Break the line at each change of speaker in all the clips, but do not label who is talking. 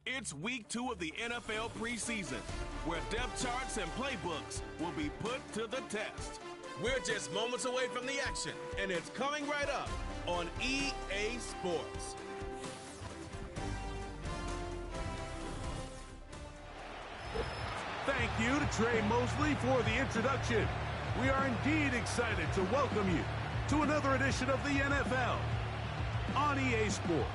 It's week 2 of the NFL preseason, where depth charts and playbooks will be put to the test. We're just moments away from the action, and it's coming right up on EA Sports.
Thank you to Trey Mosley for the introduction. We are indeed excited to welcome you to another edition of the NFL on EA Sports.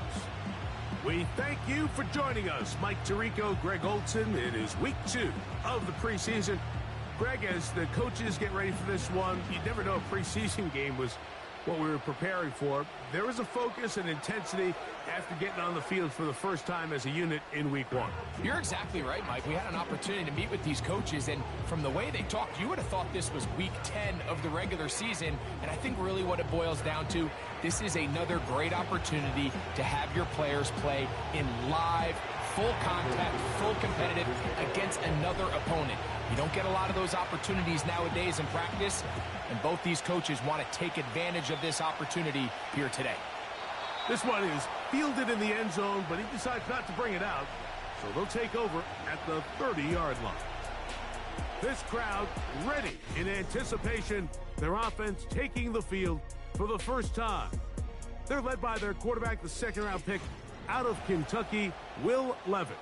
We thank you for joining us. Mike Tirico, Greg Olson. It is week 2 of the preseason. Greg, as the coaches get ready for this one, you never know a preseason game was what we were preparing for. There was a focus and intensity after getting on the field for the first time as a unit in week 1.
You're exactly right, Mike. We had an opportunity to meet with these coaches, and from the way they talked, you would have thought this was week 10 of the regular season. And I think really what it boils down to, this is another great opportunity to have your players play in live, full contact, full competitive against another opponent. You don't get a lot of those opportunities nowadays in practice, and both these coaches want to take advantage of this opportunity here today.
This one is fielded in the end zone, but he decides not to bring it out, so they'll take over at the 30-yard line. This crowd ready in anticipation, their offense taking the field for the first time. They're led by their quarterback, the second-round pick out of Kentucky, Will Levis.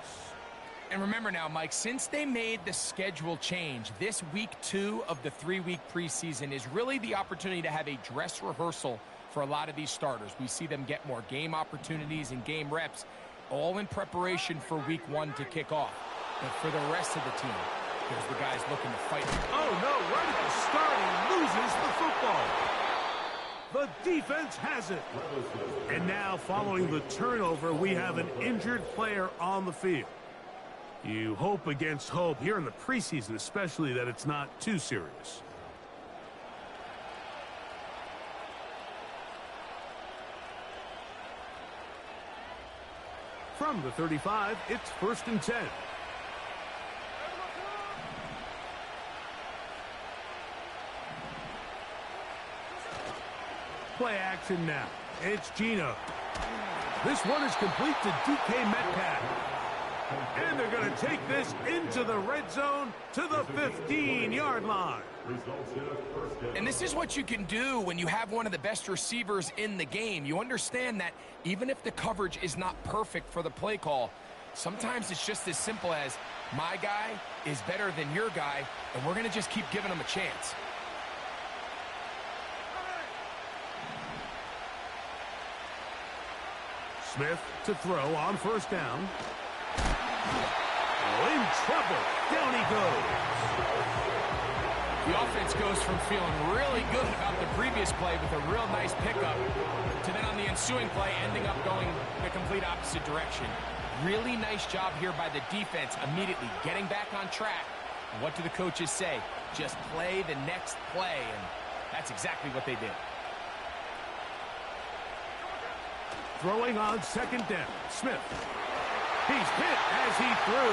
And remember now, Mike, since they made the schedule change, this week 2 of the 3-week preseason is really the opportunity to have a dress rehearsal for a lot of these starters. We see them get more game opportunities and game reps, all in preparation for week 1 to kick off. But for the rest of the team, there's the guys looking to fight.
Oh, no, right at the start, he loses the football. The defense has it. And now, following the turnover, we have an injured player on the field. You hope against hope here in the preseason, especially, that it's not too serious. From the 35, it's 1st and 10. Play action now. It's Gino. This one is complete to DK Metcalf. And they're going to take this into the red zone to the 15-yard line.
And this is what you can do when you have one of the best receivers in the game. You understand that even if the coverage is not perfect for the play call, sometimes it's just as simple as my guy is better than your guy, and we're going to just keep giving him a chance.
Smith to throw on 1st down. In trouble. Down he goes.
The offense goes from feeling really good about the previous play with a real nice pickup to then on the ensuing play ending up going the complete opposite direction. Really nice job here by the defense immediately getting back on track. And what do the coaches say? Just play the next play, and that's exactly what they did.
Throwing on 2nd down. Smith. He's hit as he threw.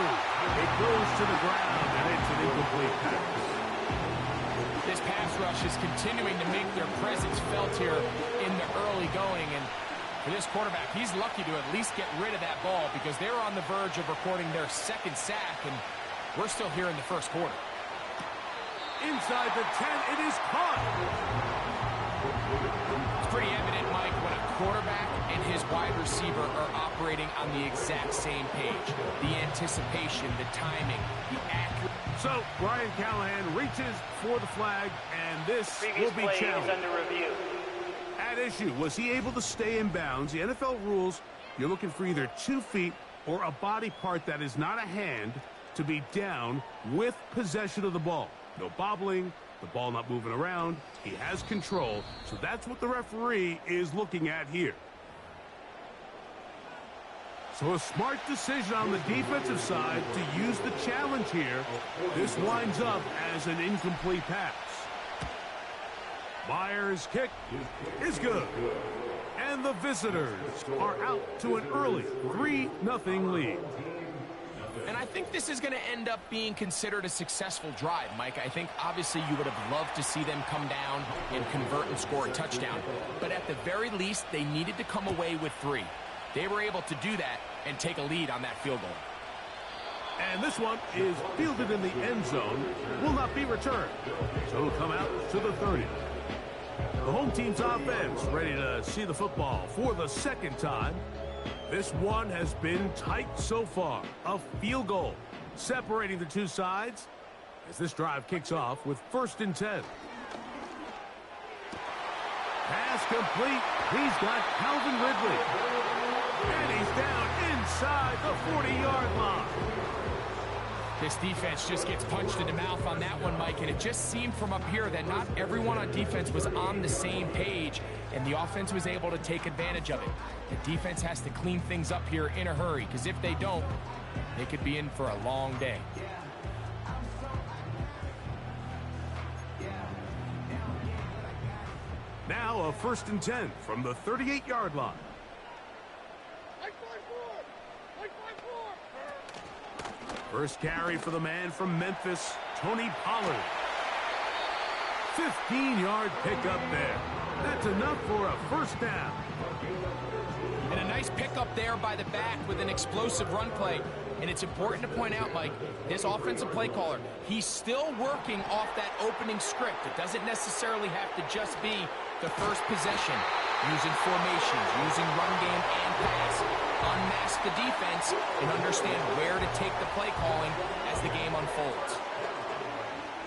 It goes to the ground, and it's an incomplete pass.
This pass rush is continuing to make their presence felt here in the early going. And for this quarterback, he's lucky to at least get rid of that ball because they're on the verge of recording their 2nd sack, and we're still here in the 1st quarter.
Inside the 10, it is caught.
It's pretty evident, Mike, when a quarterback and his wide receiver are operating on the exact same page. The anticipation, the timing, the accuracy.
So, Brian Callahan reaches for the flag, and this will be challenged.
Under review.
At issue, was he able to stay in bounds? The NFL rules, you're looking for either 2 feet or a body part that is not a hand to be down with possession of the ball. No bobbling, the ball not moving around. He has control, so that's what the referee is looking at here. So a smart decision on the defensive side to use the challenge here. This winds up as an incomplete pass. Myers' kick is good. And the visitors are out to an early 3-0 lead.
And I think this is going to end up being considered a successful drive, Mike. I think obviously you would have loved to see them come down and convert and score a touchdown. But at the very least, they needed to come away with 3. They were able to do that, and take a lead on that field goal.
And this one is fielded in the end zone, will not be returned. So it'll come out to the 30. The home team's offense ready to see the football for the second time. This one has been tight so far. A field goal separating the two sides as this drive kicks off with 1st and 10. Pass complete. He's got Calvin Ridley. And he's down inside the 40-yard line.
This defense just gets punched in the mouth on that one, Mike, and it just seemed from up here that not everyone on defense was on the same page, and the offense was able to take advantage of it. The defense has to clean things up here in a hurry, because if they don't, they could be in for a long day.
Now a 1st and 10 from the 38-yard line. First carry for the man from Memphis, Tony Pollard. 15-yard pickup there. That's enough for a 1st down.
And a nice pickup there by the back with an explosive run play. And it's important to point out, Mike, this offensive play caller, he's still working off that opening script. It doesn't necessarily have to just be the first possession. Using formations, using run game and pass. Unmask the defense and understand where to take the play calling as the game unfolds.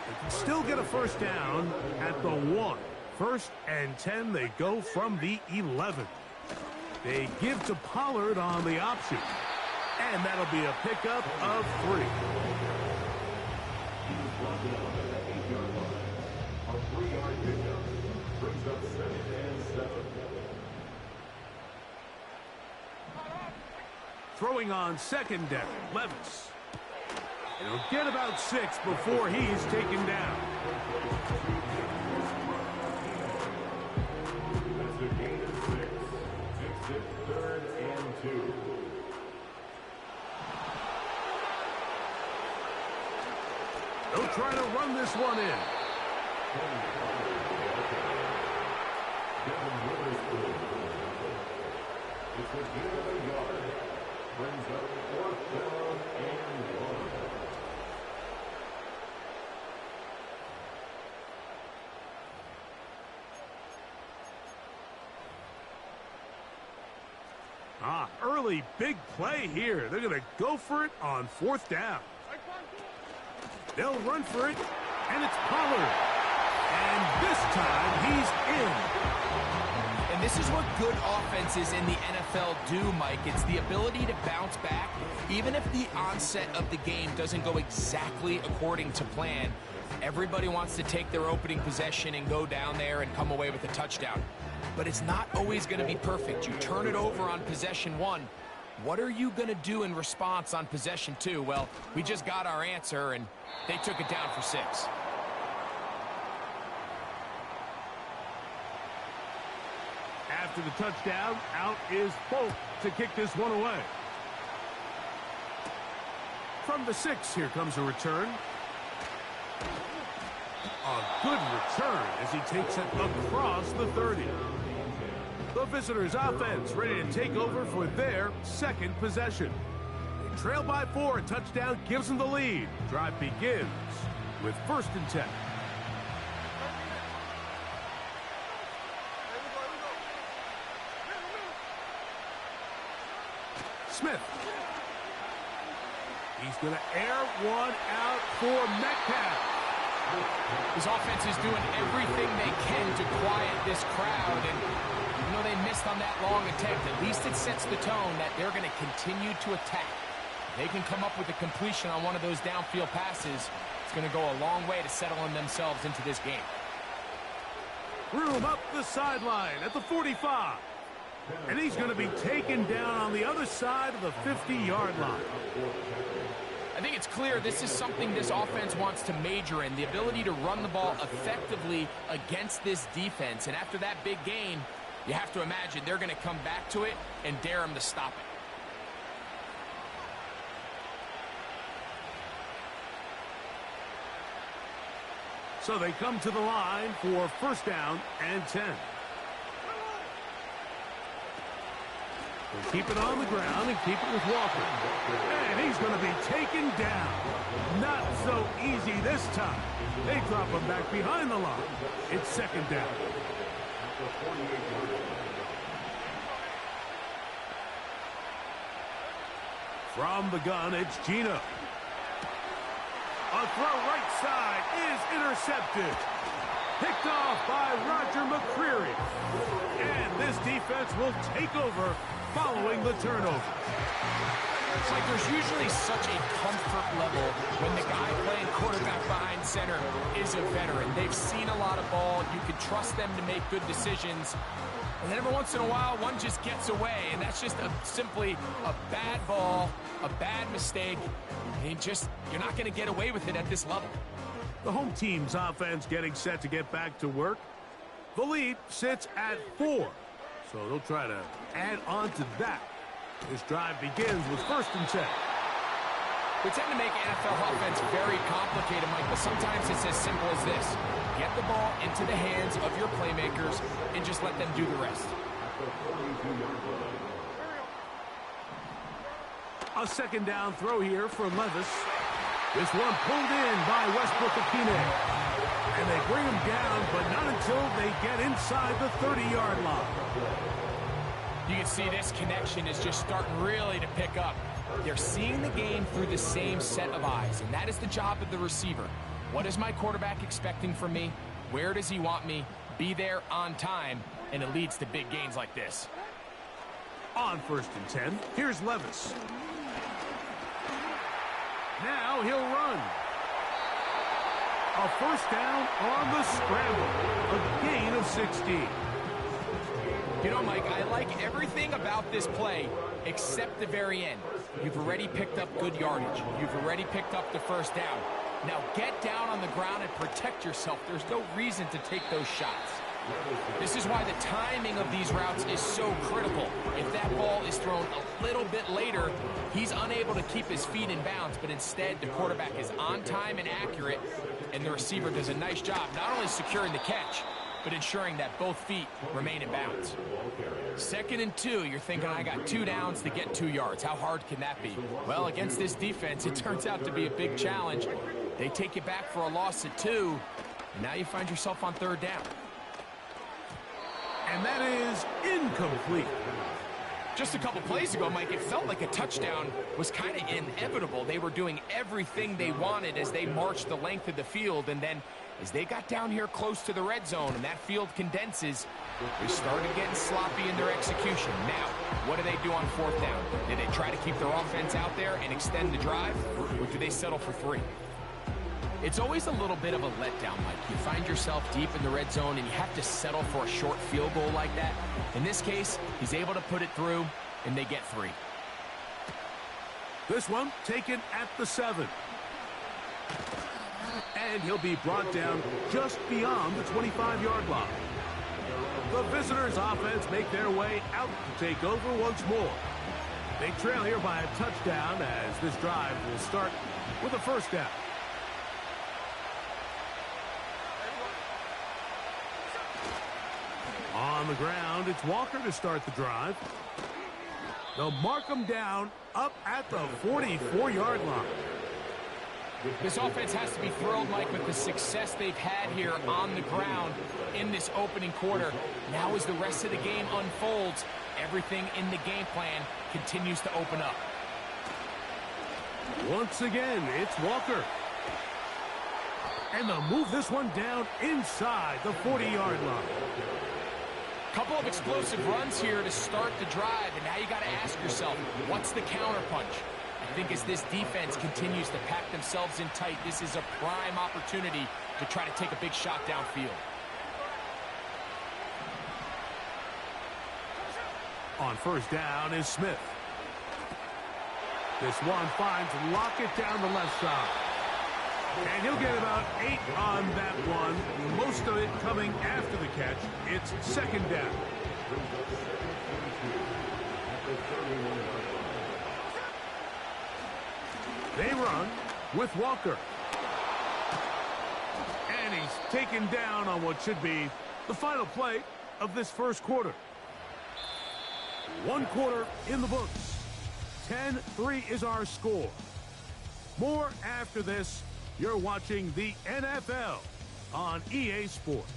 They can still get a 1st down at the 1. 1st and 10, they go from the 11. They give to Pollard on the option. And that'll be a pickup of 3. Throwing on secondary, Levis. He'll get about 6 before he's taken down.
That's a gain of 6. Makes it 3rd and 2.
They'll try to run this one in.
It's a gain of a yard. Brings up 4th down and 1.
Early big play here. They're going to go for it on 4th down. They'll run for it, and it's Pollard. And this time he's in.
And this is what good offenses in the NFL do, Mike. It's the ability to bounce back. Even if the onset of the game doesn't go exactly according to plan, everybody wants to take their opening possession and go down there and come away with a touchdown. But it's not always going to be perfect. You turn it over on possession 1. What are you going to do in response on possession 2? Well, we just got our answer, and they took it down for 6.
After the touchdown, out is Folk to kick this one away. From the 6, here comes a return. A good return as he takes it across the 30. The visitors' offense ready to take over for their 2nd possession. They trail by 4. A touchdown gives them the lead. Drive begins with 1st and 10. Smith. He's going to air one out for Metcalf.
This offense is doing everything they can to quiet this crowd, and even though they missed on that long attempt, at least it sets the tone that they're going to continue to attack. If they can come up with a completion on one of those downfield passes, it's going to go a long way to settling themselves into this game.
Room up the sideline at the 45. And he's going to be taken down on the other side of the 50-yard line.
I think it's clear this is something this offense wants to major in, the ability to run the ball effectively against this defense. And after that big gain, you have to imagine they're going to come back to it and dare them to stop it.
So they come to the line for 1st down and 10. They keep it on the ground and keep it with Walker. And he's going to be taken down. Not so easy this time. They drop him back behind the line. It's second down. From the gun, it's Gino. A throw right side is intercepted. Picked off by Roger McCreary. And this defense will take over following the turnover.
It's like there's usually such a comfort level when the guy playing quarterback behind center is a veteran. They've seen a lot of ball. You can trust them to make good decisions. And then every once in a while, one just gets away, and that's just simply a bad ball, a bad mistake. And you're not going to get away with it at this level.
The home team's offense getting set to get back to work. The lead sits at 4, so they'll try to add on to that. This drive begins with 1st and 10.
We tend to make NFL offense very complicated, Mike, but sometimes it's as simple as this. Get the ball into the hands of your playmakers and just let them do the rest.
A second down throw here for Levis. This one pulled in by Westbrook-Akine. And they bring him down, but not until they get inside the 30-yard line.
You can see this connection is just starting really to pick up. They're seeing the game through the same set of eyes, and that is the job of the receiver. What is my quarterback expecting from me? Where does he want me? Be there on time, and it leads to big gains like this.
On 1st and 10, here's Levis. Now he'll run. A 1st down on the scramble. A gain of 16.
You know, Mike, I like everything about this play except the very end. You've already picked up good yardage. You've already picked up the 1st down. Now get down on the ground and protect yourself. There's no reason to take those shots. This is why the timing of these routes is so critical. If that ball is thrown a little bit later, he's unable to keep his feet in bounds, but instead the quarterback is on time and accurate, and the receiver does a nice job not only securing the catch, but ensuring that both feet remain in bounds. 2nd and 2, you're thinking, I got 2 downs to get 2 yards. How hard can that be? Well, against this defense, it turns out to be a big challenge. They take you back for a loss at 2, and now you find yourself on 3rd down.
And that is incomplete.
Just a couple plays ago, Mike, it felt like a touchdown was kind of inevitable. They were doing everything they wanted as they marched the length of the field, and then as they got down here close to the red zone and that field condenses, they started getting sloppy in their execution. Now, what do they do on 4th down? Do they try to keep their offense out there and extend the drive, or do they settle for 3? It's always a little bit of a letdown, Mike. You find yourself deep in the red zone and you have to settle for a short field goal like that. In this case, he's able to put it through, and they get 3.
This one taken at the 7. And he'll be brought down just beyond the 25-yard line. The visitors' offense make their way out to take over once more. They trail here by a touchdown as this drive will start with a 1st down. On the ground, it's Walker to start the drive. They'll mark him down up at the 44-yard line.
This offense has to be thrilled, Mike, with the success they've had here on the ground in this opening quarter. Now as the rest of the game unfolds, everything in the game plan continues to open up.
Once again, it's Walker. And they'll move this one down inside the 40-yard line.
Couple of explosive runs here to start the drive, and now you got to ask yourself, what's the counterpunch? I think as this defense continues to pack themselves in tight, this is a prime opportunity to try to take a big shot downfield.
On 1st down is Smith. This one finds Lockett down the left side. And he'll get about 8 on that one. Most of it coming after the catch. It's 2nd down. They run with Walker. And he's taken down on what should be the final play of this 1st quarter. One quarter in the books. 10-3 is our score. More after this. You're watching the NFL on EA Sports.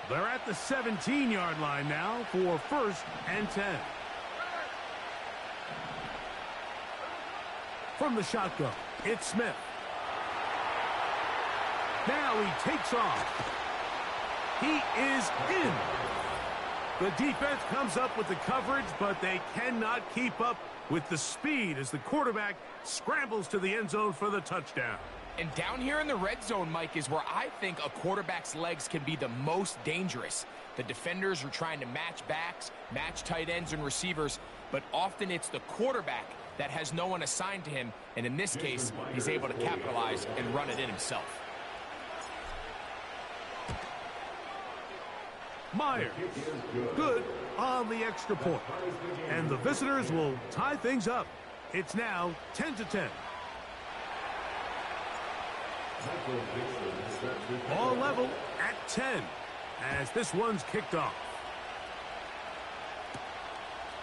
They're at the 17-yard line now for 1st and 10. From the shotgun, it's Smith. Now he takes off. He is in. The defense comes up with the coverage, but they cannot keep up with the speed as the quarterback scrambles to the end zone for the touchdown.
And down here in the red zone, Mike, is where I think a quarterback's legs can be the most dangerous. The defenders are trying to match backs, match tight ends and receivers, but often it's the quarterback that has no one assigned to him, and in this case, he's able to capitalize and run it in himself.
Myers, good on the extra point. And the visitors will tie things up. It's now 10-10. All level at 10 as this one's kicked off.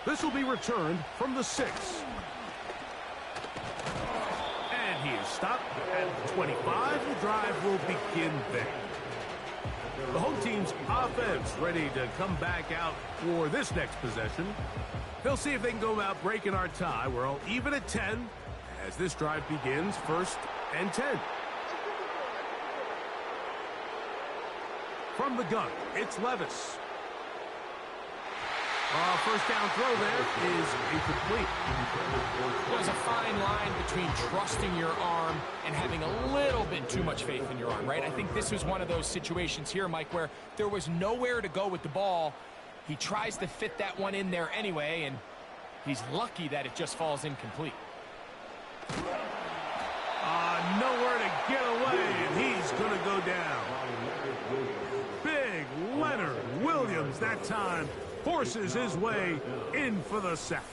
This will be returned from the 6. And he is stopped at 25. The drive will begin there. The home team's offense ready to come back out for this next possession. They'll see if they can go about breaking our tie. We're all even at 10 as this drive begins 1st and 10. From the gun, it's Levis. First down throw there is incomplete.
There's a fine line between trusting your arm and having a little bit too much faith in your arm, right? I think this was one of those situations here, Mike, where there was nowhere to go with the ball. He tries to fit that one in there anyway, and he's lucky that it just falls incomplete.
Nowhere to get away, and he's going to go down. Big Leonard Williams that time forces his way in for the sack.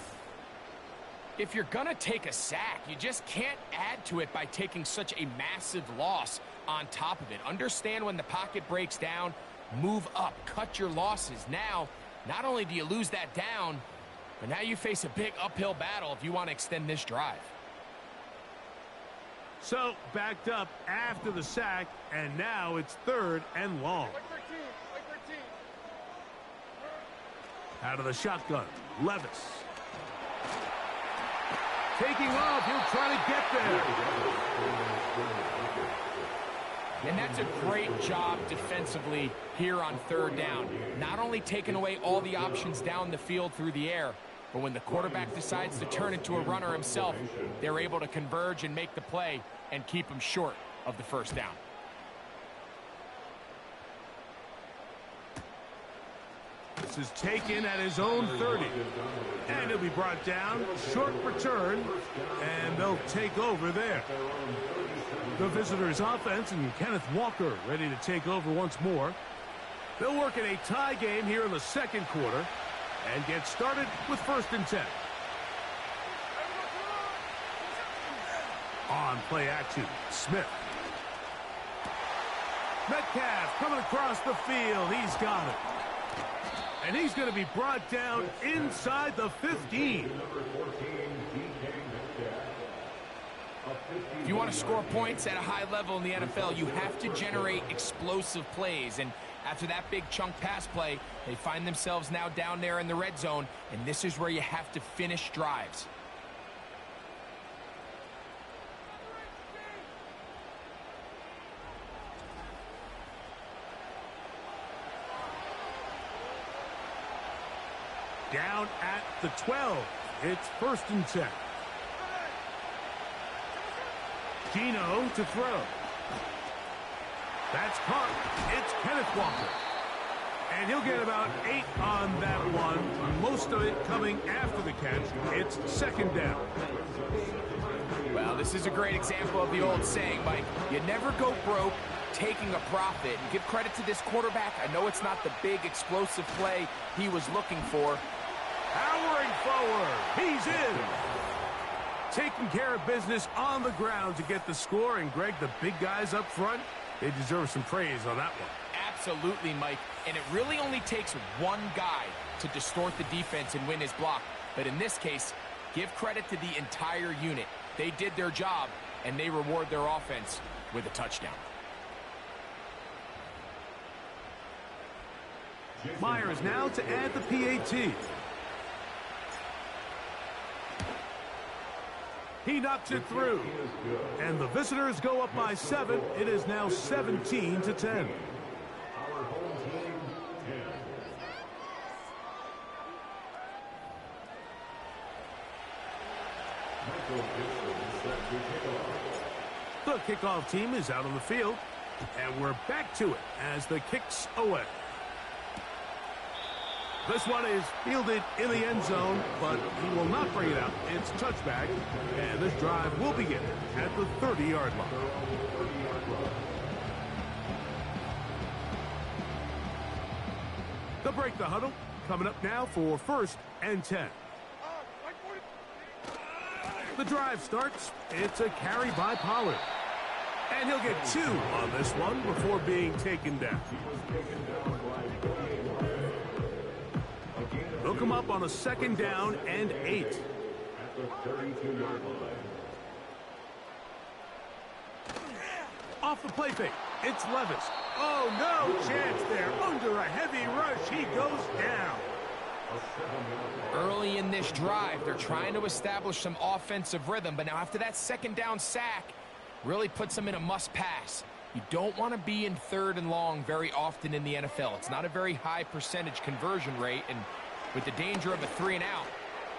If you're going to take a sack, you just can't add to it by taking such a massive loss on top of it. Understand when the pocket breaks down, move up, cut your losses. Now, not only do you lose that down, but now you face a big uphill battle if you want to extend this drive.
So, backed up after the sack, and now it's 3rd and long. Out of the shotgun, Levis. Taking off, he'll try to get there.
And that's a great job defensively here on 3rd down. Not only taking away all the options down the field through the air, but when the quarterback decides to turn into a runner himself, they're able to converge and make the play and keep him short of the 1st down.
This is taken at his own 30. And it'll be brought down. Short return. And they'll take over there. The visitors' offense and Kenneth Walker ready to take over once more. They'll work in a tie game here in the 2nd quarter and get started with 1st and 10. On play action, Smith. Metcalf coming across the field. He's got it. And he's going to be brought down inside the 15.
If you want to score points at a high level in the NFL, you have to generate explosive plays. And after that big chunk pass play, they find themselves now down there in the red zone. And this is where you have to finish drives.
Down at the 12. It's 1st and 10. Gino to throw. That's caught. It's Kenneth Walker. And he'll get about 8 on that one. Most of it coming after the catch. It's 2nd down.
Well, this is a great example of the old saying, Mike. You never go broke taking a profit. And give credit to this quarterback. I know it's not the big explosive play he was looking for.
Powering forward. He's in. taking care of business on the ground to get the score. And, Greg, the big guys up front, they deserve some praise on that one.
Absolutely, Mike. And it really only takes one guy to distort the defense and win his block. But in this case, give credit to the entire unit. They did their job, and they reward their offense with a touchdown.
Myers now to add the PAT. He knocks it through. And the visitors go up by 7. It is now 17-10.
Our home team, 10.
The kickoff team is out on the field. And we're back to it as the kicks away. This one is fielded in the end zone, but he will not bring it out. It's touchback, and this drive will begin at the 30-yard line. They'll break the huddle. Coming up now for 1st and 10. The drive starts. It's a carry by Pollard. And he'll get 2 on this one before being taken down. They'll come up on a 2nd down and 8.
At the 32-yard line.
Off the play fake, it's Levis. Oh, no chance there. Under a heavy rush, he goes down.
Early in this drive, they're trying to establish some offensive rhythm, but now after that 2nd down sack, really puts them in a must-pass. You don't want to be in 3rd and long very often in the NFL. It's not a very high percentage conversion rate, and with the danger of a 3 and out,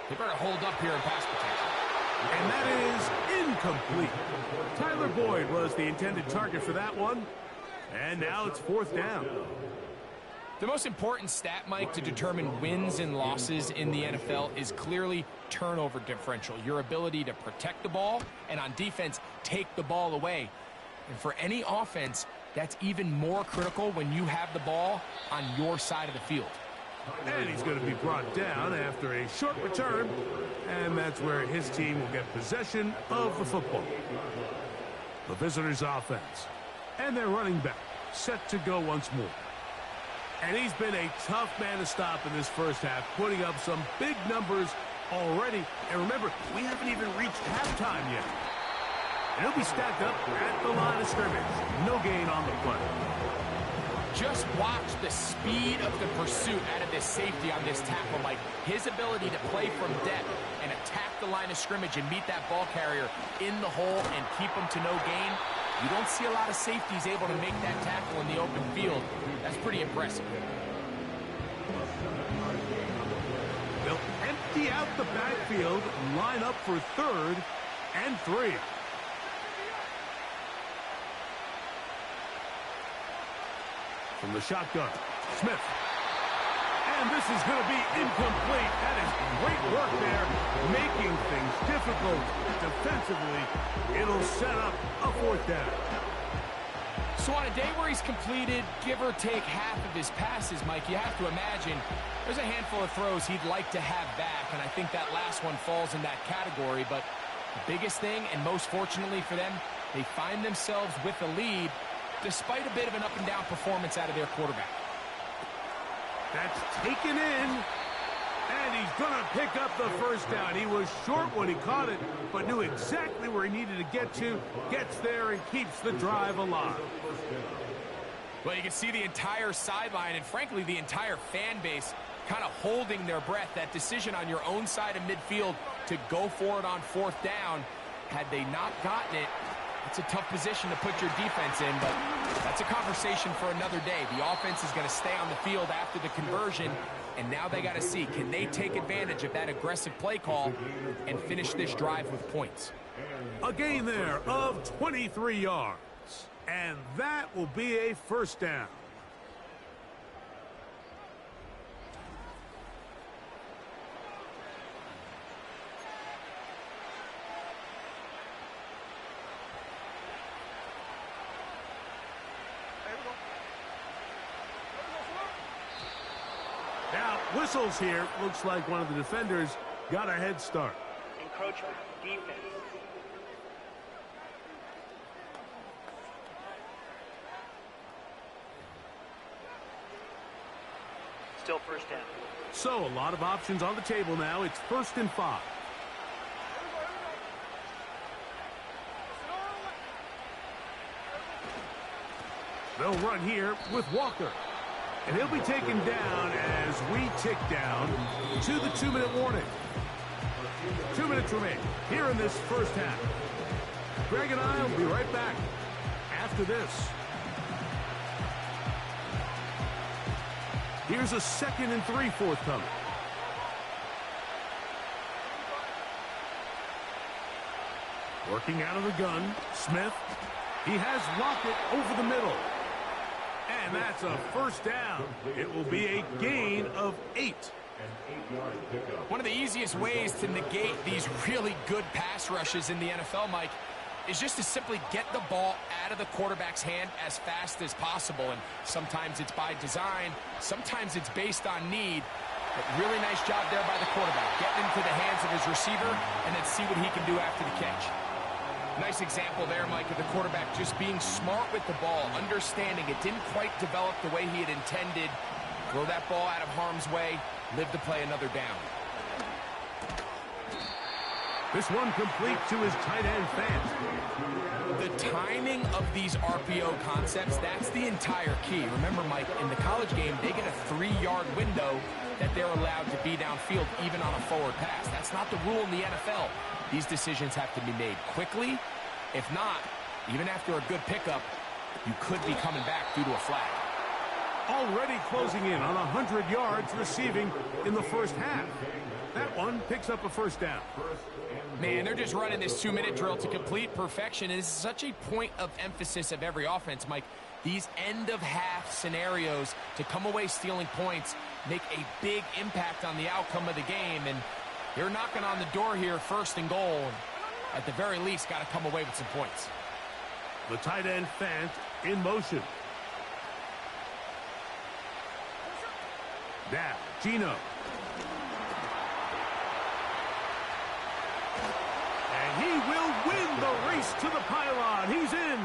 they better hold up here in pass protection.
And that is incomplete. Tyler Boyd was the intended target for that one. And now it's 4th down.
The most important stat, Mike, to determine wins and losses in the NFL is clearly turnover differential. Your ability to protect the ball and on defense, take the ball away. And for any offense, that's even more critical when you have the ball on your side of the field.
And he's going to be brought down after a short return. And that's where his team will get possession of the football. The visitors' offense. And their running back set to go once more. And he's been a tough man to stop in this first half, putting up some big numbers already. And remember, we haven't even reached halftime yet. And he'll be stacked up at the line of scrimmage. No gain on the play.
Just watch the speed of the pursuit out of this safety on this tackle, Mike. His ability to play from depth and attack the line of scrimmage and meet that ball carrier in the hole and keep him to no gain. You don't see a lot of safeties able to make that tackle in the open field. That's pretty impressive.
They'll empty out the backfield, line up for 3rd and 3. From the shotgun, Smith. And this is going to be incomplete. That is great work there, making things difficult defensively. It'll set up a 4th down.
So on a day where he's completed, give or take half of his passes, Mike, you have to imagine there's a handful of throws he'd like to have back, and I think that last one falls in that category. But the biggest thing, and most fortunately for them, they find themselves with a lead despite a bit of an up-and-down performance out of their quarterback.
That's taken in, and he's going to pick up the 1st down. He was short when he caught it, but knew exactly where he needed to get to, gets there, and keeps the drive alive.
Well, you can see the entire sideline and, frankly, the entire fan base kind of holding their breath. That decision on your own side of midfield to go for it on 4th down, had they not gotten it, it's a tough position to put your defense in, but that's a conversation for another day. The offense is going to stay on the field after the conversion, and now they got to see, can they take advantage of that aggressive play call and finish this drive with points?
A gain there of 23 yards, and that will be a 1st down. Now, whistles here. Looks like one of the defenders got a head start.
encroachment, defense. Still first down.
So, a lot of options on the table now. It's 1st and 5. They'll run here with Walker. And he'll be taken down as we tick down to the 2-minute warning. 2 minutes remain here in this first half. Greg and I will be right back after this. Here's a 2nd and 3 forthcoming. Working out of the gun, Smith. He has Lockett over the middle. And that's a first down. It will be a gain of 8.
One of the easiest ways to negate these really good pass rushes in the NFL, Mike, is just to simply get the ball out of the quarterback's hand as fast as possible. And sometimes it's by design, sometimes it's based on need. But really nice job there by the quarterback, getting into the hands of his receiver and then see what he can do after the catch. Nice example there, Mike, of the quarterback just being smart with the ball, understanding it didn't quite develop the way he had intended. Throw that ball out of harm's way, live to play another down.
This one complete to his tight end Fant.
The timing of these RPO concepts, that's the entire key. Remember, Mike, in the college game, they get a 3-yard window that they're allowed to be downfield even on a forward pass. That's not the rule in the NFL. These decisions have to be made quickly. If not, even after a good pickup, you could be coming back due to a flag.
Already closing in on 100 yards receiving in the first half. That one picks up a first down.
Man, they're just running this 2-minute drill to complete perfection. And it's such a point of emphasis of every offense, Mike. These end-of-half scenarios to come away stealing points make a big impact on the outcome of the game. And they're knocking on the door here, 1st and goal. At the very least, got to come away with some points.
The tight end Fant in motion. Now, Gino. And he will win the race to the pylon. He's in.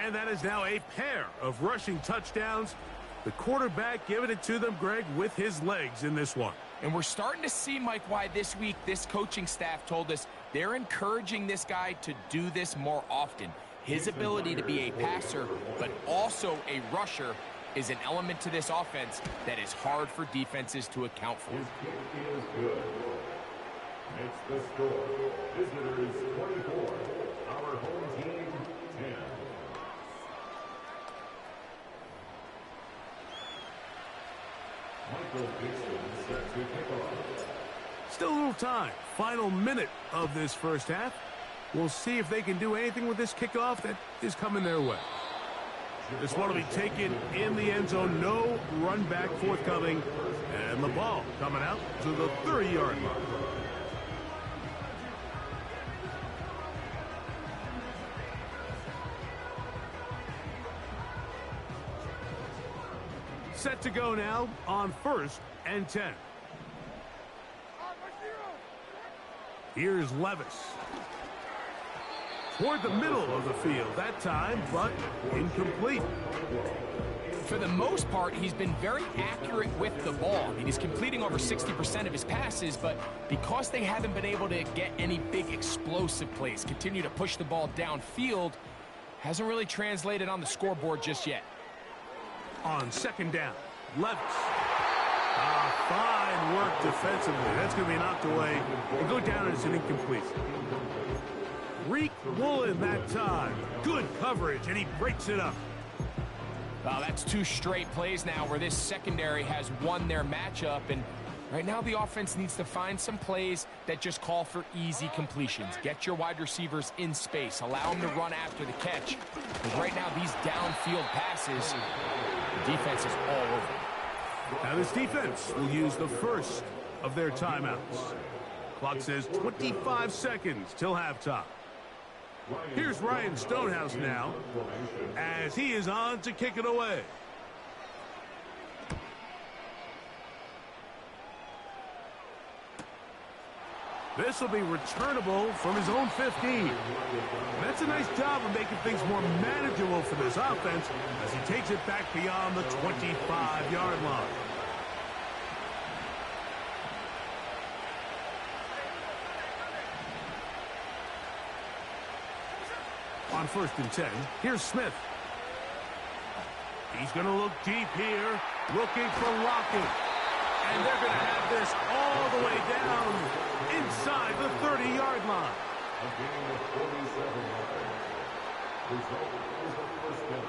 And that is now a pair of rushing touchdowns. The quarterback giving it to them, Greg, with his legs in this one.
And we're starting to see, Mike, why this week this coaching staff told us they're encouraging this guy to do this more often. His ability to be a passer, but also a rusher, is an element to this offense that is hard for defenses to account for.
His kick is good. Makes the score. Visitors 24. Our home team 10. Michael Dixon set to kick off.
Still a little time. Final minute of this first half. We'll see if they can do anything with this kickoff that is coming their way. This one will be taken in the end zone. No run back forthcoming. And the ball coming out to the 30-yard line. Set to go now on 1st and 10. Here's Levis. Toward the middle of the field that time, but incomplete.
For the most part, he's been very accurate with the ball. I mean, he's completing over 60% of his passes, but because they haven't been able to get any big explosive plays, continue to push the ball downfield, hasn't really translated on the scoreboard just yet.
On 2nd down, Levis. Fine work defensively. That's going to be knocked away and go down as an incomplete. Reek Woolen that time. Good coverage, and he breaks it up.
Well, that's 2 straight plays now where this secondary has won their matchup, and right now the offense needs to find some plays that just call for easy completions. Get your wide receivers in space. Allow them to run after the catch. But right now, these downfield passes, the defense is all over them.
Now this defense will use the first of their timeouts. Clock says 25 seconds till halftime. Here's Ryan Stonehouse now as he is on to kick it away. This will be returnable from his own 15. That's a nice job of making things more manageable for this offense as he takes it back beyond the 25-yard line. On 1st and 10, here's Smith. He's going to look deep here, looking for Lockett. And they're going to have this all the way down inside the 30-yard line.
A gain of 47 yards. Result is a first down.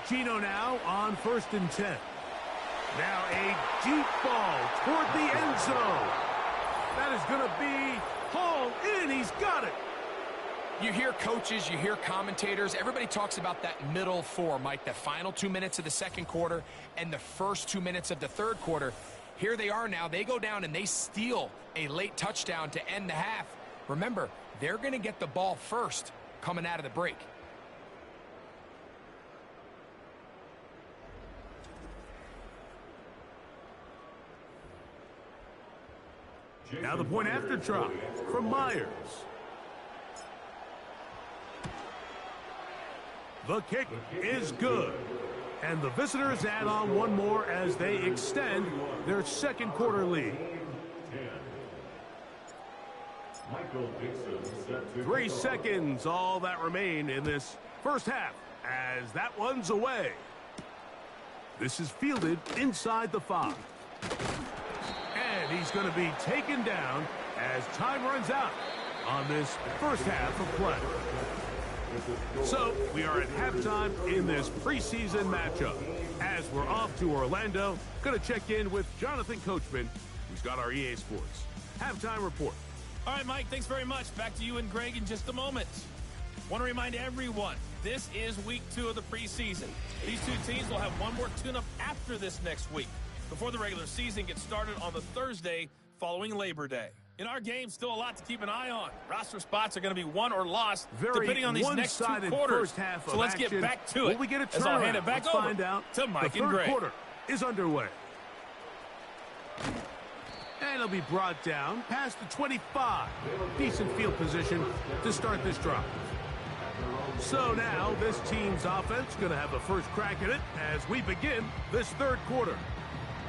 Gino now on 1st and 10. Now a deep ball toward the end zone. That is going to be hauled in. He's got it.
You hear coaches, you hear commentators. Everybody talks about that middle four, Mike, the final 2 minutes of the second quarter and the first 2 minutes of the third quarter. Here they are now. They go down and they steal a late touchdown to end the half. Remember, they're going to get the ball first coming out of the break.
Now the point after try from Myers. The kick is good. And the visitors add on one more as they extend their second quarter lead. 3 seconds, all that remain in this first half as that one's away. This is fielded inside the 5. And he's going to be taken down as time runs out on this first half of play. So we are at halftime in this preseason matchup. As we're off to Orlando, going to check in with Jonathan Coachman, who's got our EA Sports halftime report.
All right, Mike, thanks very much. Back to you and Greg in just a moment. Want to remind everyone, this is week 2 of the preseason. These two teams will have one more tune-up after this next week, before the regular season gets started on the Thursday following Labor Day. In our game, still a lot to keep an eye on. Roster spots are going to be won or lost depending on these next 2 quarters. So let's get back to it.
Will we get a turnaround?
As I'll hand it back over
find out.
to Mike
the
and
third
Greg.
quarter is underway. And it'll be brought down past the 25. Decent field position to start this drive. So now this team's offense going to have the first crack at it as we begin this third quarter.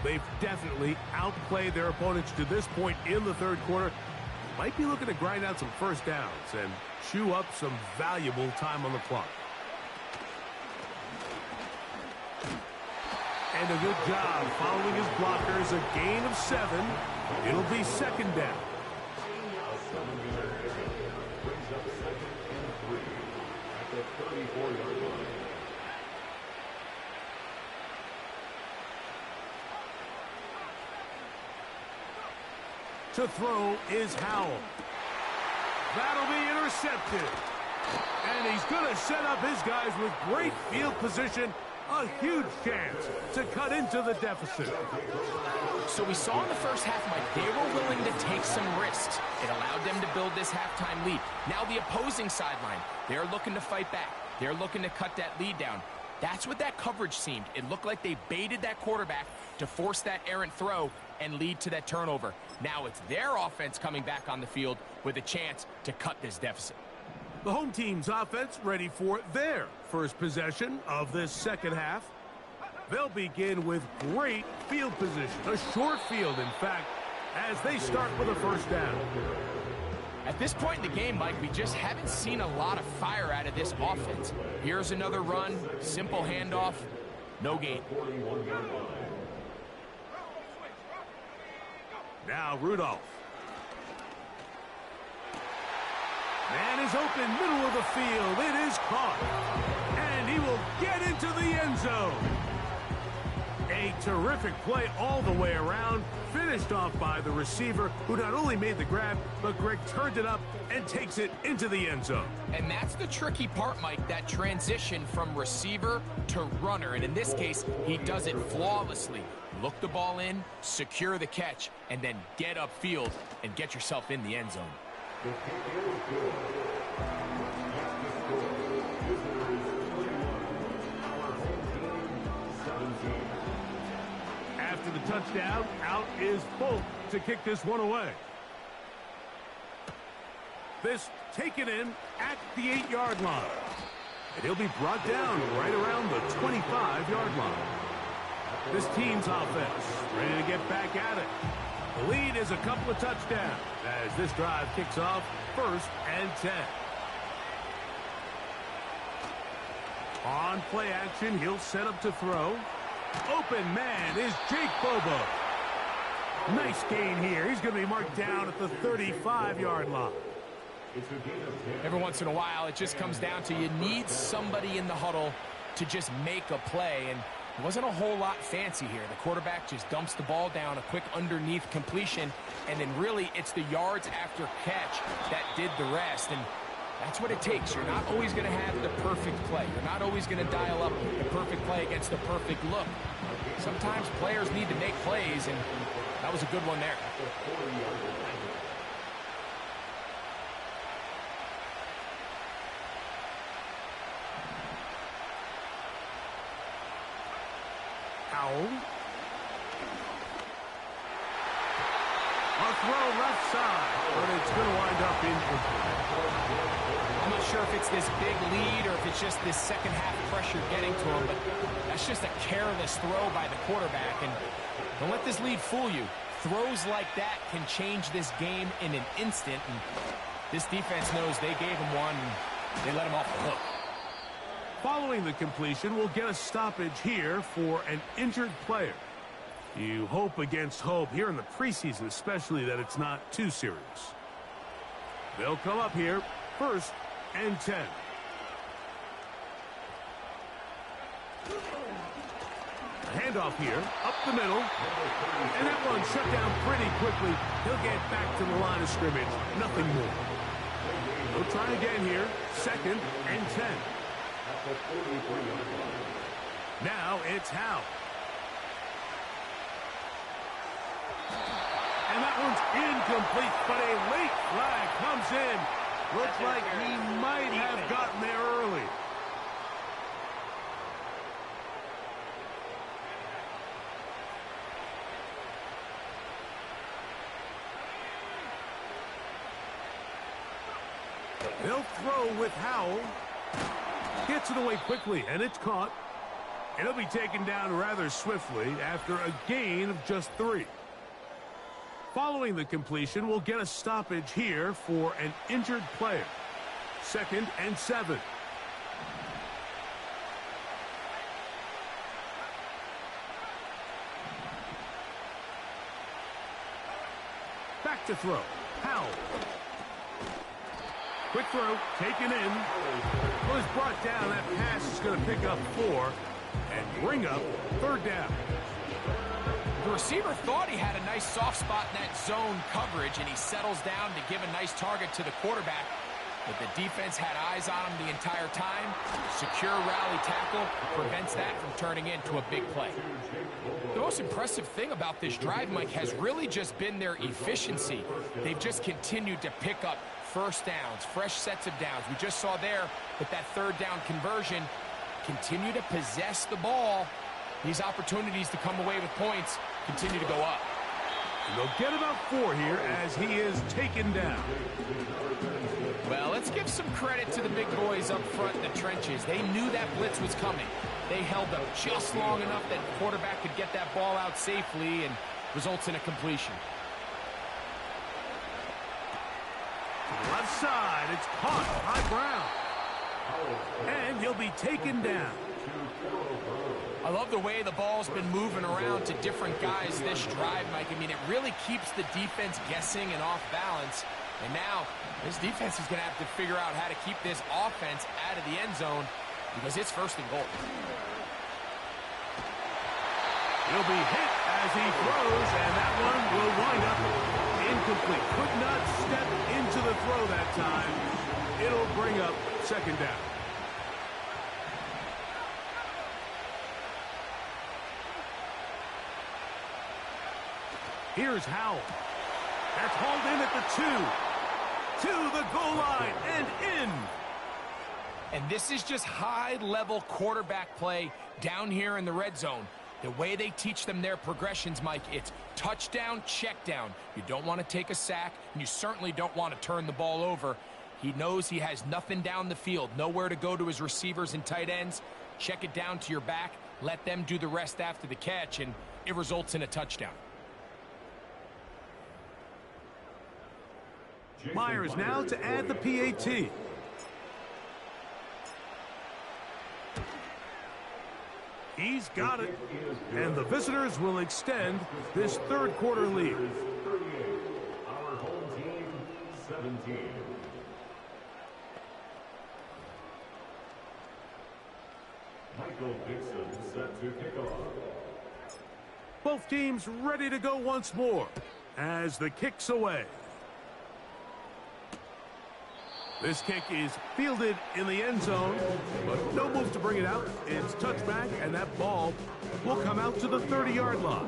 They've definitely outplayed their opponents to this point in the third quarter. Might be looking to grind out some first downs and chew up some valuable time on the clock. And a good job following his blockers. A gain of 7. It'll be second down.
Brings up 2nd and 3 at the 34-yard line.
To throw is Howell. That'll be intercepted. And he's going to set up his guys with great field position. A huge chance to cut into the deficit.
So we saw in the first half, Mike, they were willing to take some risks. It allowed them to build this halftime lead. Now the opposing sideline, they're looking to fight back. They're looking to cut that lead down. That's what that coverage seemed. It looked like they baited that quarterback to force that errant throw and lead to that turnover. Now it's their offense coming back on the field with a chance to cut this deficit.
The home team's offense ready for their first possession of this second half. They'll begin with great field position. A short field, in fact, as they start with a first down.
At this point in the game, Mike, we just haven't seen a lot of fire out of this offense. Here's another run, simple handoff, no gain.
Now Rudolph. Man is open, middle of the field. It is caught. And he will get into the end zone. A terrific play all the way around. Finish finished off by the receiver, who not only made the grab, but Greg turned it up and takes it into the end zone.
And that's the tricky part, Mike, that transition from receiver to runner. And in this case, he does it flawlessly. Look the ball in, secure the catch, and then get upfield and get yourself in the end zone.
The kick is good. Next to score, visitors 21, our home team 17.
After the touchdown, out is Folk to kick this one away. This taken in at the 8-yard line. And he'll be brought down right around the 25-yard line. This team's offense ready to get back at it. The lead is a couple of touchdowns as this drive kicks off 1st and 10. On play action, he'll set up to throw. Open man is Jake Bobo. Nice gain here. He's going to be marked down at the 35-yard line.
Every once in a while, it just comes down to you need somebody in the huddle to just make a play. And it wasn't a whole lot fancy here. The quarterback just dumps the ball down, a quick underneath completion, and then really it's the yards after catch that did the rest. And that's what it takes. You're not always going to have the perfect play. You're not always going to dial up the perfect play against the perfect look. Sometimes players need to make plays, and that was a good one there.
Howell. A throw left side, but it's going to wind up incomplete.
I'm not sure if it's this big lead or if it's just this second half pressure getting to him, but that's just a careless throw by the quarterback. And don't let this lead fool you. Throws like that can change this game in an instant. And this defense knows they gave him one, and they let him off the hook.
Following the completion, we'll get a stoppage here for an injured player. You hope against hope here in the preseason, especially that it's not too serious. They'll come up here 1st and 10. A handoff here, up the middle. And that one shut down pretty quickly. He'll get back to the line of scrimmage. Nothing more. We'll try again here. 2nd and 10. Now it's Howe. And that one's incomplete, but a late flag comes in. Looks like he might have gotten there early. They'll throw with Howell. Gets it away quickly, and it's caught. And he'll be taken down rather swiftly after a gain of just 3. Following the completion, we'll get a stoppage here for an injured player. 2nd and 7. Back to throw. Howell. Quick throw, taken in. Well, it's brought down. That pass is going to pick up 4 and bring up 3rd down.
The receiver thought he had a nice soft spot in that zone coverage, and he settles down to give a nice target to the quarterback. But the defense had eyes on him the entire time. Secure rally tackle prevents that from turning into a big play. The most impressive thing about this drive, Mike, has really just been their efficiency. They've just continued to pick up first downs, fresh sets of downs. We just saw there with that 3rd down conversion, continue to possess the ball. These opportunities to come away with points continue to go up.
And they'll get about 4 here as he is taken down.
Well, let's give some credit to the big boys up front in the trenches. They knew that blitz was coming. They held up just long enough that the quarterback could get that ball out safely, and results in a completion.
To the left side, it's caught high ground. And he'll be taken down.
I love the way the ball's been moving around to different guys this drive, Mike. I mean, it really keeps the defense guessing and off balance. And now, this defense is going to have to figure out how to keep this offense out of the end zone because it's 1st and goal.
He'll be hit as as he throws, and that one will wind up incomplete. Could not step into the throw that time. It'll bring up second down. Here's Howell. That's hauled in at the 2. To the goal line and in.
And this is just high-level quarterback play down here in the red zone. The way they teach them their progressions, Mike, it's touchdown, check down. You don't want to take a sack, and you certainly don't want to turn the ball over. He knows he has nothing down the field, nowhere to go to his receivers and tight ends. Check it down to your back, let them do the rest after the catch, and it results in a touchdown.
Myers now to add the PAT. He's got it, and the visitors will extend this third quarter lead.
38, our home team, 17. Michael Dixon set to kick off.
Both teams ready to go once more as the kick's away. This kick is fielded in the end zone, but no move to bring it out. It's touchback, and that ball will come out to the 30-yard line.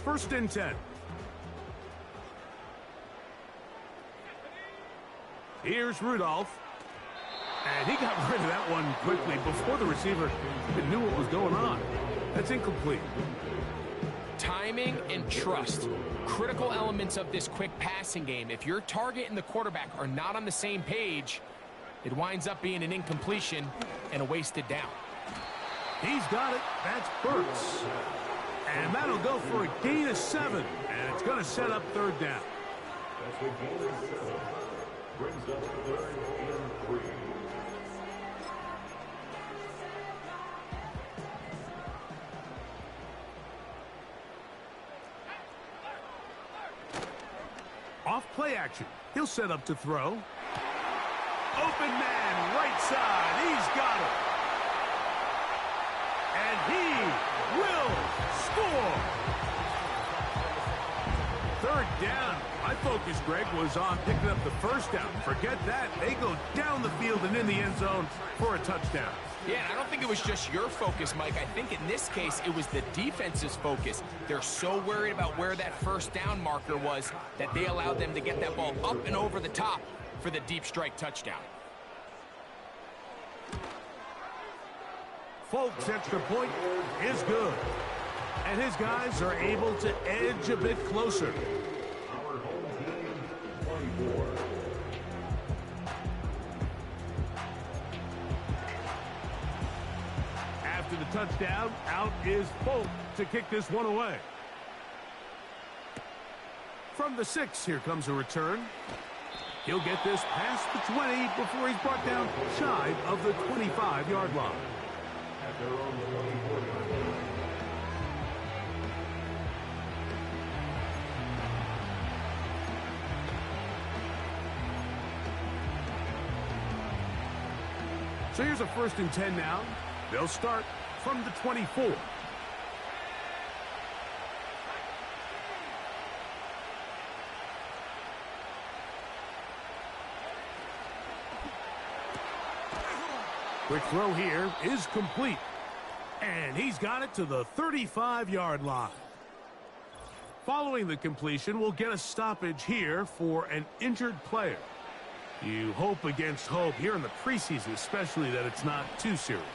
First and 10. Here's Rudolph. And he got rid of that one quickly before the receiver even knew what was going on. That's incomplete.
Timing and trust, critical elements of this quick passing game. If your target and the quarterback are not on the same page, it winds up being an incompletion and a wasted down.
He's got it. That's Burks. And that'll go for a gain of 7. And it's going to set up third down.
That's a gain of 7. Brings up third and 3.
Off play action. He'll set up to throw. Open man, right side. He's got it. And he will score. Third down. My focus, Greg, was on picking up the first down. Forget that. They go down the field and in the end zone for a touchdown.
Yeah, I don't think it was just your focus, Mike. I think in this case, it was the defense's focus. They're so worried about where that first down marker was that they allowed them to get that ball up and over the top for the deep strike touchdown.
Folks' extra point is good. And his guys are able to edge a bit closer.
Our home team, 24.
After the touchdown, out is Folk to kick this one away. From the 6, here comes a return. He'll get this past the 20 before he's brought down shy of the 25-yard line.
At their own 24-yard line.
So here's a first and 10 now. They'll start from the 24. Quick throw here is complete. And he's got it to the 35-yard line. Following the completion, we'll get a stoppage here for an injured player. You hope against hope here in the preseason, especially that it's not too serious.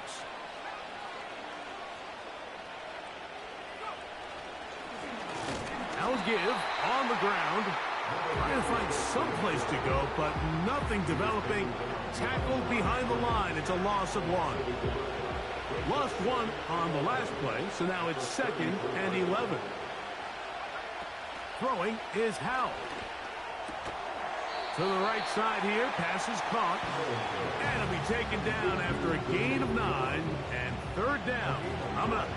Now give on the ground. Trying to find some place to go, but nothing developing. Tackled behind the line. It's a loss of 1. Lost 1 on the last play, so now it's 2nd and 11. Throwing is Howell. To the right side here, pass is caught. And it'll be taken down after a gain of 9 and third down. Coming up.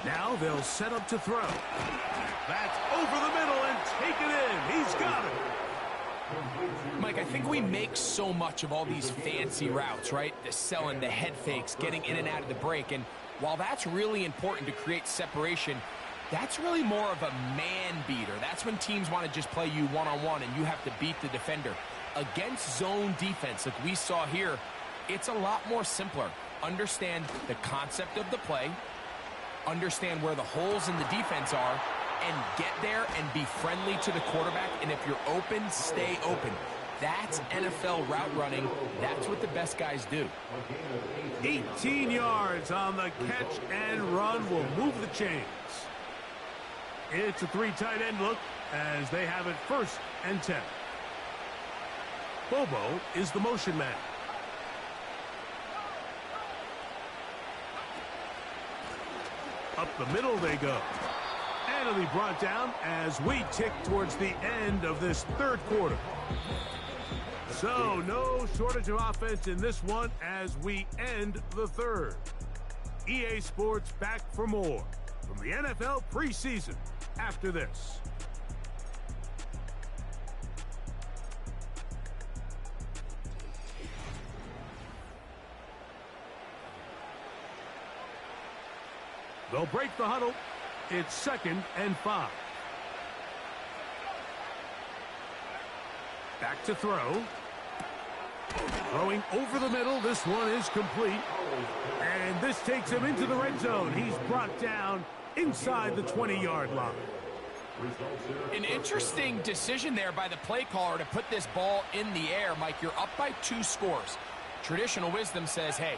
Now they'll set up to throw. That's over the middle and take it in. He's got it.
Mike, I think we make so much of all these fancy routes, right? The selling, the head fakes, getting in and out of the break. And while that's really important to create separation, that's really more of a man beater. That's when teams want to just play you one-on-one and you have to beat the defender. Against zone defense, like we saw here, it's a lot more simpler. Understand the concept of the play, understand where the holes in the defense are, and get there and be friendly to the quarterback. And if you're open, stay open. That's NFL route running. That's what the best guys do.
18 yards on the catch and run will move the chains. It's a 3 tight end look as they have it 1st and 10. Bobo is the motion man. Up the middle they go. And it'll be brought down as we tick towards the end of this 3rd quarter. So no shortage of offense in this one as we end the 3rd. EA Sports back for more from the NFL preseason after this. They'll break the huddle. It's 2nd and 5. Back to throw. Throwing over the middle. This one is complete. And this takes him into the red zone. He's brought down inside the 20-yard line.
An interesting decision there by the play caller to put this ball in the air. Mike, you're up by 2 scores. Traditional wisdom says, hey,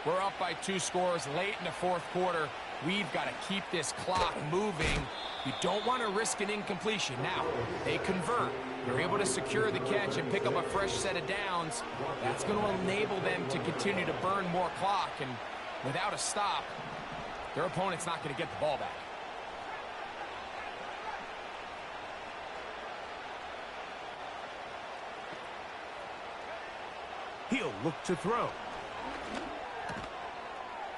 we're up by 2 scores late in the 4th quarter. We've got to keep this clock moving. You don't want to risk an incompletion. Now, they convert. They're able to secure the catch and pick up a fresh set of downs. That's going to enable them to continue to burn more clock. And without a stop, their opponent's not going to get the ball back.
He'll look to throw.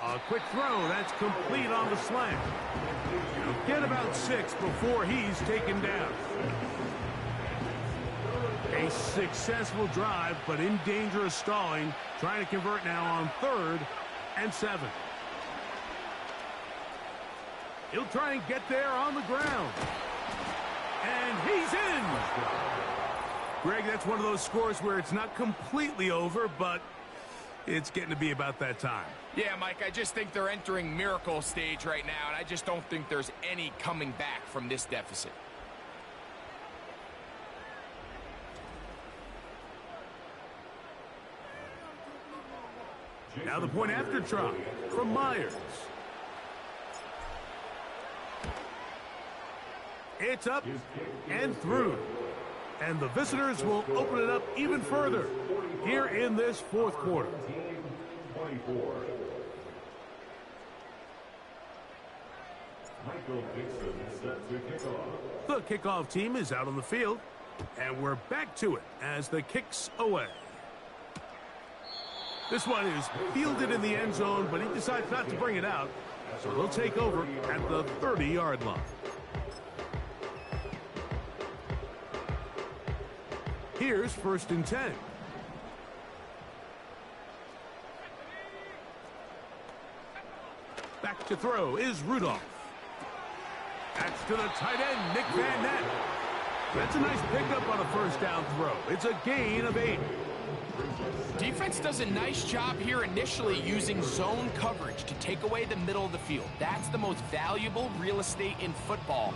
A quick throw. That's complete on the slant. He'll get about 6 before he's taken down. A successful drive, but in danger of stalling. Trying to convert now on 3rd and 7. He'll try and get there on the ground. And he's in. Greg, that's one of those scores where it's not completely over, but it's getting to be about that time.
Yeah, Mike, I just think they're entering miracle stage right now, and I just don't think there's any coming back from this deficit.
Now the point after try from Myers. It's up and through. And the visitors will open it up even further here in this 4th quarter.
24. Michael Dixon set to kick off.
The kickoff team is out on the field, and we're back to it as the kick's away. This one is fielded in the end zone, but he decides not to bring it out, so he'll take over at the 30-yard line. Here's 1st and 10. Back to throw is Rudolph. That's to the tight end, Nick Van Ness. That's a nice pickup on a 1st down throw. It's a gain of 8.
Defense does a nice job here initially using zone coverage to take away the middle of the field. That's the most valuable real estate in football.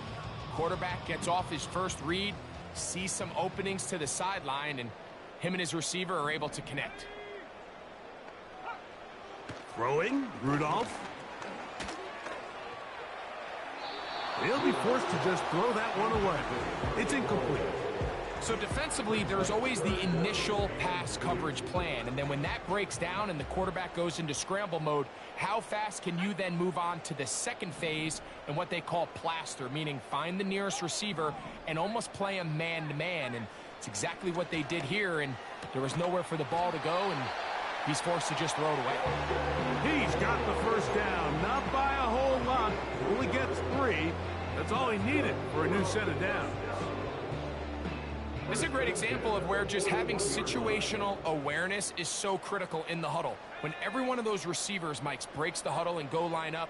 Quarterback gets off his first read, sees some openings to the sideline, and him and his receiver are able to connect.
Throwing, Rudolph. He'll be forced to just throw that one away. It's incomplete.
So defensively, there's always the initial pass coverage plan, and then when that breaks down and the quarterback goes into scramble mode, how fast can you then move on to the 2nd phase and what they call plaster, meaning find the nearest receiver and almost play a man-to-man, and it's exactly what they did here, and there was nowhere for the ball to go, and he's forced to just throw it away.
He's got the first down, not by a whole lot. Only gets 3. That's all he needed for a new set of downs.
This is a great example of where just having situational awareness is so critical in the huddle. When every one of those receivers, Mike, breaks the huddle and go line up,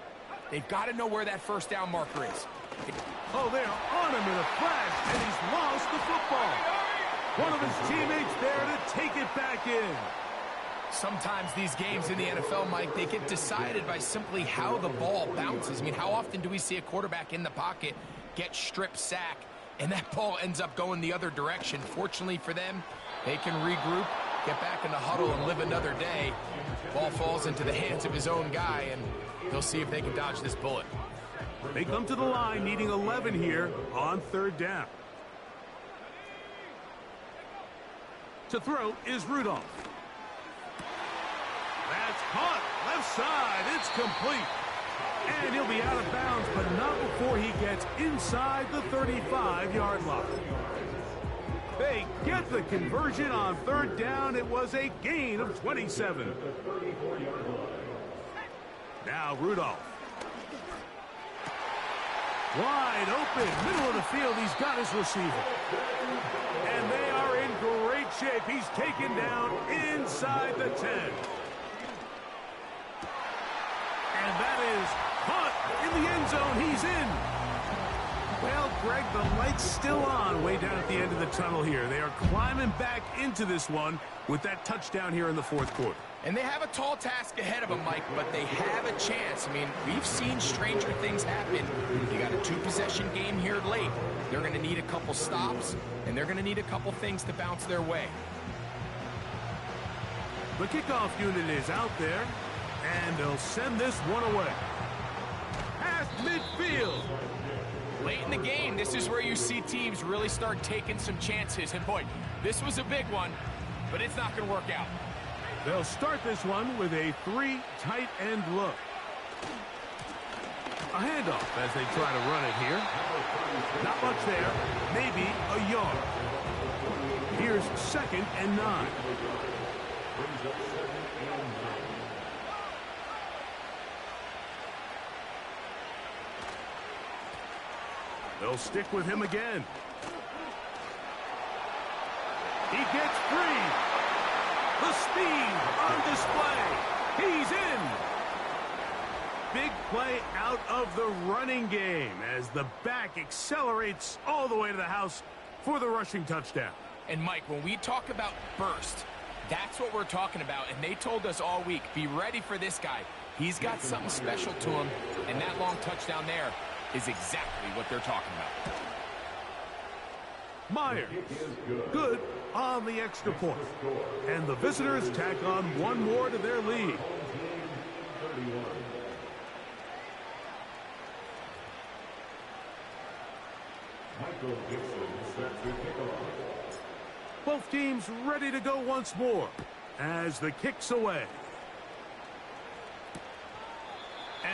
they've got to know where that first down marker is.
Oh, they're on him in a flash, and he's lost the football. One of his teammates there to take it back in.
Sometimes these games in the NFL, Mike, they get decided by simply how the ball bounces. I mean, how often do we see a quarterback in the pocket get strip sack, and that ball ends up going the other direction? Fortunately for them, they can regroup, get back in the huddle, and live another day. Ball falls into the hands of his own guy, and they'll see if they can dodge this bullet.
They come to the line needing 11 here on 3rd down. To throw is Rudolph. That's caught. Left side. It's complete. And he'll be out of bounds, but not before he gets inside the 35-yard line. They get the conversion on 3rd down. It was a gain of 27. Now Rudolph. Wide open, middle of the field. He's got his receiver. And they are in great shape. He's taken down inside the 10. And that is caught in the end zone. He's in. Well, Greg, the light's still on way down at the end of the tunnel here. They are climbing back into this one with that touchdown here in the 4th quarter.
And they have a tall task ahead of them, Mike, but they have a chance. I mean, we've seen stranger things happen. You got a 2-possession game here late. They're going to need a couple stops, and they're going to need a couple things to bounce their way.
The kickoff unit is out there, and they'll send this one away. Past midfield.
Late in the game, this is where you see teams really start taking some chances. And, boy, this was a big one, but it's not going to work out.
They'll start this one with a 3 tight end look. A handoff as they try to run it here. Not much there. Maybe a yard. Here's 2nd and 9. They'll stick with him again. He gets free. The speed on display. He's in. Big play out of the running game as the back accelerates all the way to the house for the rushing touchdown.
And, Mike, when we talk about burst, that's what we're talking about. And they told us all week, be ready for this guy. He's got something special to him, and that long touchdown there is exactly what they're talking about.
Myers, good on the extra point. And the visitors tack on one more to their lead. Both teams ready to go once more as the kick's away.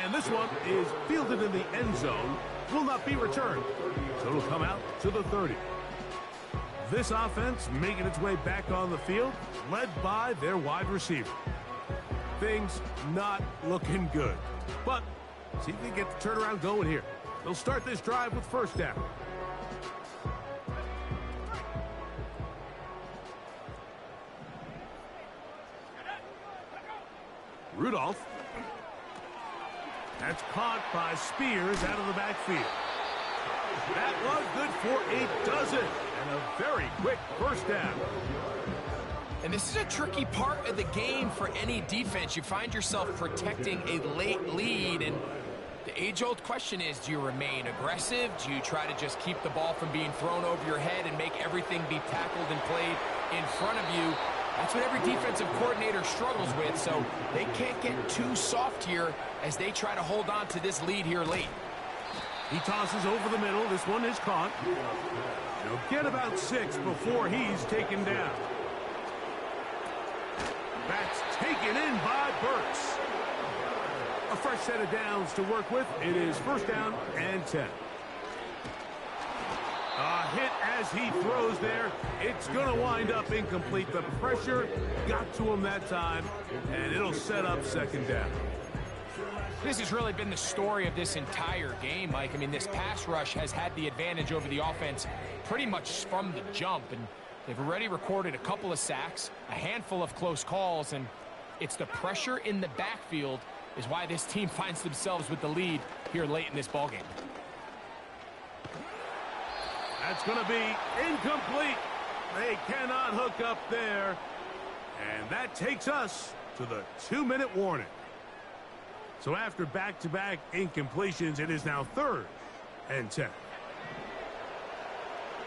And this one is fielded in the end zone. Will not be returned. So it'll come out to the 30. This offense making its way back on the field, led by their wide receiver. Things not looking good. But see if they get the turnaround going here. They'll start this drive with 1st down. Rudolph. That's caught by Spears out of the backfield. That was good for a dozen. And a very quick 1st down.
And this is a tricky part of the game for any defense. You find yourself protecting a late lead, and the age-old question is, do you remain aggressive? Do you try to just keep the ball from being thrown over your head and make everything be tackled and played in front of you? That's what every defensive coordinator struggles with, so they can't get too soft here as they try to hold on to this lead here late.
He tosses over the middle. This one is caught. He'll get about 6 before he's taken down. That's taken in by Burks. A fresh set of downs to work with. It is 1st down and 10. Hit as he throws there. It's going to wind up incomplete. The pressure got to him that time, and it'll set up second down.
This has really been the story of this entire game, Mike. I mean, this pass rush has had the advantage over the offense pretty much from the jump, and they've already recorded a couple of sacks, a handful of close calls, and it's the pressure in the backfield is why this team finds themselves with the lead here late in this ballgame.
That's going to be incomplete. They cannot hook up there. And that takes us to the 2-minute warning. So after back-to-back incompletions, it is now 3rd and 10.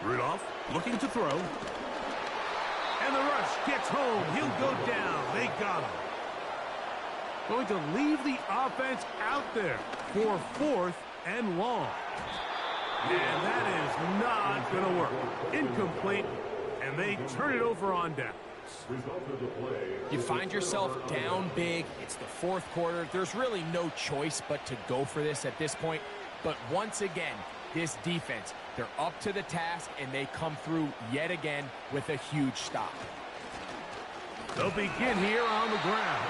Rudolph looking to throw. And the rush gets home. He'll go down. They got him. Going to leave the offense out there for 4th and long. And that is not going to work. Incomplete, and they turn it over on downs.
You find yourself down big. It's the 4th quarter. There's really no choice but to go for this at this point. But once again, this defense, they're up to the task, and they come through yet again with a huge stop.
They'll begin here on the ground.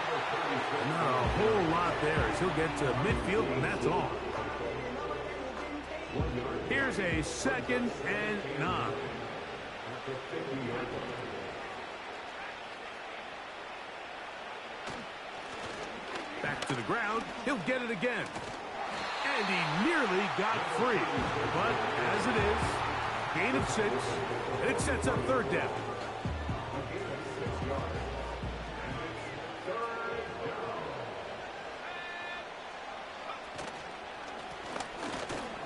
Not a whole lot there as he'll get to midfield, and that's all. Here's a 2nd and 9. Back to the ground. He'll get it again. And he nearly got free. But as it is, gain of 6, and it sets up 3rd down.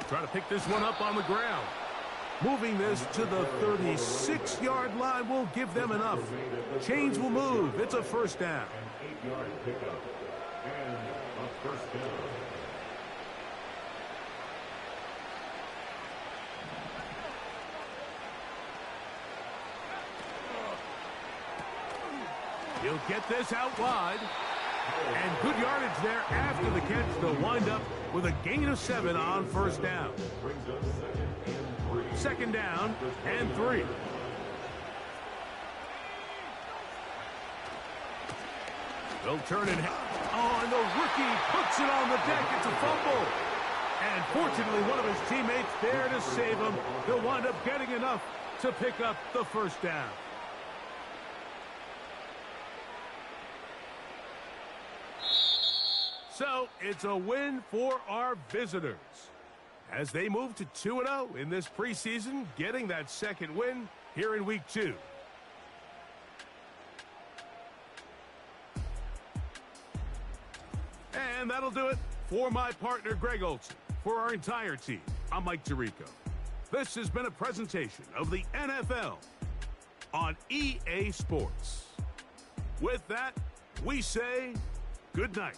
Try to pick this one up on the ground. Moving this to the 36-yard line will give them enough. Chains will move. It's a 1st down.
8-yard pickup and a 1st down.
He'll get this out wide. And good yardage there after the catch. They'll wind up with a gain of 7 on 1st down. 2nd down and 3. They'll turn it. Oh, and the rookie puts it on the deck. It's a fumble. And fortunately, one of his teammates there to save him. They'll wind up getting enough to pick up the 1st down. So, it's a win for our visitors as they move to 2-0 in this preseason, getting that 2nd win here in Week 2. And that'll do it for my partner, Greg Olson. For our entire team, I'm Mike Tirico. This has been a presentation of the NFL on EA Sports. With that, we say good night.